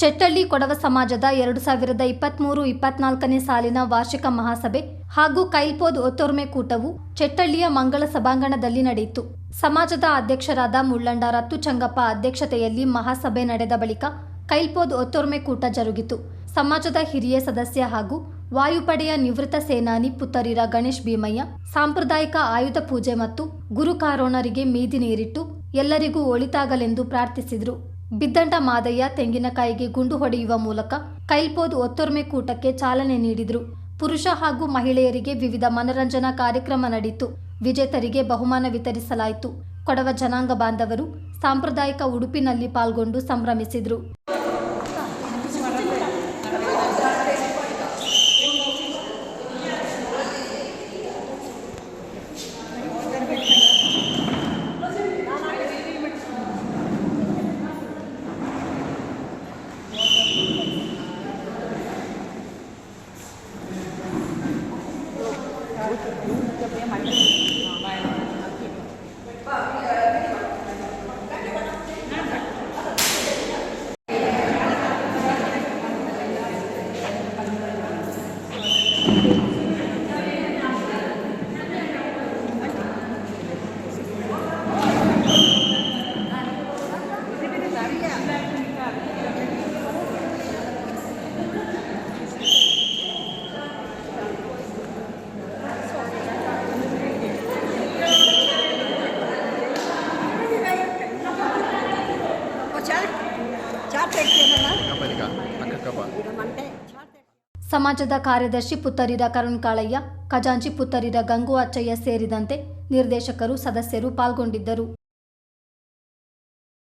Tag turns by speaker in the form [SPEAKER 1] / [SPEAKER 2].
[SPEAKER 1] ಚೆಟ್ಟಳ್ಳಿ ಕೊಡವ ಸಮಾಜದ 2023-24ನೇ ಸಾಲಿನ ವಾರ್ಷಿಕ ಮಹಾಸಭೆ ಹಾಗೂ ಕೈಲ್ಪೋದ್ ಒತ್ತೊರ್ಮೆ ಕೂಟವು ಚೆಟ್ಟಳ್ಳಿಯ ಮಂಗಳ ಸಭಾಂಗಣದಲ್ಲಿ ನಡೆಯಿತು. ಸಮಾಜದ ಅಧ್ಯಕ್ಷರಾದ ಮುಳ್ಳಂಡ ರತ್ತು ಚಂಗಪ್ಪ ಅಧ್ಯಕ್ಷತೆಯಲ್ಲಿ ಮಹಾಸಭೆ ನಡೆದ ಬಳಿಕ ಕೈಲ್ಪೋದ್ ಒತ್ತೊರ್ಮೆ ಕೂಟ ಜರುಗಿತು. ಸಮಾಜದ ಹಿರಿಯ ಸದಸ್ಯ ಹಾಗೂ ವಾಯುಪಡೆಯ ನಿವೃತ್ತ ಸೇನಾನಿ ಪುತ್ತರಿರ ಗಣೇಶ್ ಭೀಮಯ್ಯ ಸಾಂಪ್ರದಾಯಿಕ ಆಯುಧ ಪೂಜೆ ಮತ್ತು ಗುರುಕಾರೋಣರಿಗೆ ಮೀದಿ ನೀರಿಟ್ಟು ಎಲ್ಲರಿಗೂ ಒಳಿತಾಗಲೆಂದು ಪ್ರಾರ್ಥಿಸಿದರು. ಬಿದ್ದಂಡ ಮಾದಯ್ಯ ತೆಂಗಿನಕಾಯಿಗೆ ಗುಂಡು ಹೊಡೆಯುವ ಮೂಲಕ ಕೈಲ್ಪೋದ್ ಒತ್ತೊರ್ಮೆ ಕೂಟಕ್ಕೆ ಚಾಲನೆ ನೀಡಿದರು. ಪುರುಷ ಹಾಗೂ ಮಹಿಳೆಯರಿಗೆ ವಿವಿಧ ಮನರಂಜನಾ ಕಾರ್ಯಕ್ರಮ ನಡೆಯಿತು. ವಿಜೇತರಿಗೆ ಬಹುಮಾನ ವಿತರಿಸಲಾಯಿತು. ಕೊಡವ ಜನಾಂಗ ಬಾಂಧವರು ಸಾಂಪ್ರದಾಯಿಕ ಉಡುಪಿನಲ್ಲಿ ಪಾಲ್ಗೊಂಡು ಸಂಭ್ರಮಿಸಿದರು. ಸಮಾಜದ ಕಾರ್ಯದರ್ಶಿ ಪುತ್ತರಿರ ಕರುಣ್ ಕಾಳಯ್ಯ, ಖಜಾಂಚಿ ಪುತ್ತರಿರ ಗಂಗು ಅಚ್ಚಯ್ಯ ಸೇರಿದಂತೆ ನಿರ್ದೇಶಕರು, ಸದಸ್ಯರು ಪಾಲ್ಗೊಂಡಿದ್ದರು.